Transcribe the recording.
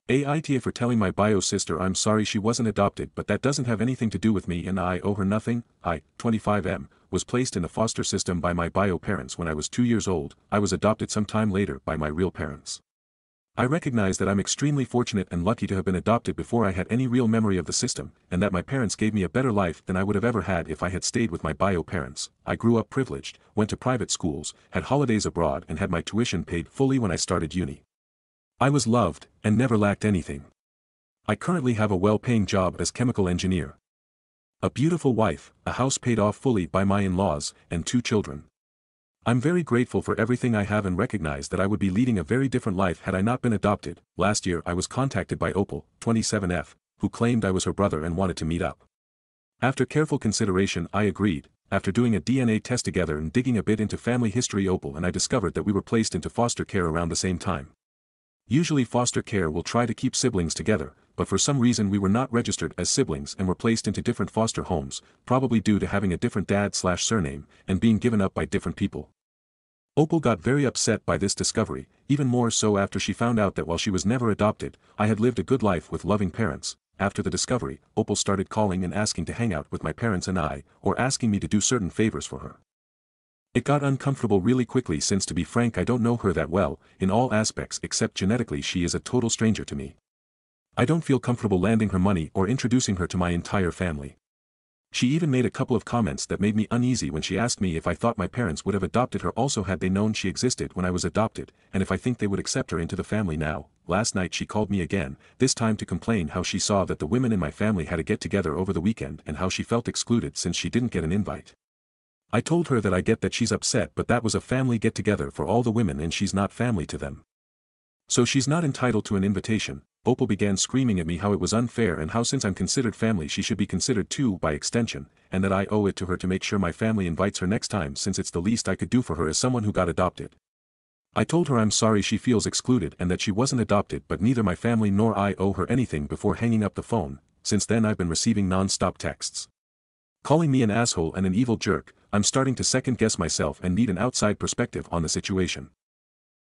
AITA for telling my bio sister I'm sorry she wasn't adopted, but that doesn't have anything to do with me and I owe her nothing. I, 25M, was placed in the foster system by my bio parents when I was 2 years old. I was adopted some time later by my real parents. I recognize that I'm extremely fortunate and lucky to have been adopted before I had any real memory of the system, and that my parents gave me a better life than I would have ever had if I had stayed with my bio parents. I grew up privileged, went to private schools, had holidays abroad and had my tuition paid fully when I started uni. I was loved, and never lacked anything. I currently have a well-paying job as chemical engineer. A beautiful wife, a house paid off fully by my in-laws, and 2 children. I'm very grateful for everything I have and recognize that I would be leading a very different life had I not been adopted. Last year I was contacted by Opal, 27F, who claimed I was her brother and wanted to meet up. After careful consideration I agreed. After doing a DNA test together and digging a bit into family history, Opal and I discovered that we were placed into foster care around the same time. Usually foster care will try to keep siblings together, but for some reason we were not registered as siblings and were placed into different foster homes, probably due to having a different dad/surname, and being given up by different people. Opal got very upset by this discovery, even more so after she found out that while she was never adopted, I had lived a good life with loving parents. After the discovery, Opal started calling and asking to hang out with my parents and I, or asking me to do certain favors for her. It got uncomfortable really quickly since, to be frank, I don't know her that well, in all aspects except genetically she is a total stranger to me. I don't feel comfortable landing her money or introducing her to my entire family. She even made a couple of comments that made me uneasy when she asked me if I thought my parents would have adopted her also had they known she existed when I was adopted, and if I think they would accept her into the family now. Last night she called me again, this time to complain how she saw that the women in my family had a get-together over the weekend and how she felt excluded since she didn't get an invite. I told her that I get that she's upset, but that was a family get-together for all the women and she's not family to them. So she's not entitled to an invitation. Opal began screaming at me how it was unfair and how since I'm considered family she should be considered too by extension, and that I owe it to her to make sure my family invites her next time since it's the least I could do for her as someone who got adopted. I told her I'm sorry she feels excluded and that she wasn't adopted, but neither my family nor I owe her anything before hanging up the phone. Since then I've been receiving non-stop texts calling me an asshole and an evil jerk. I'm starting to second-guess myself and need an outside perspective on the situation.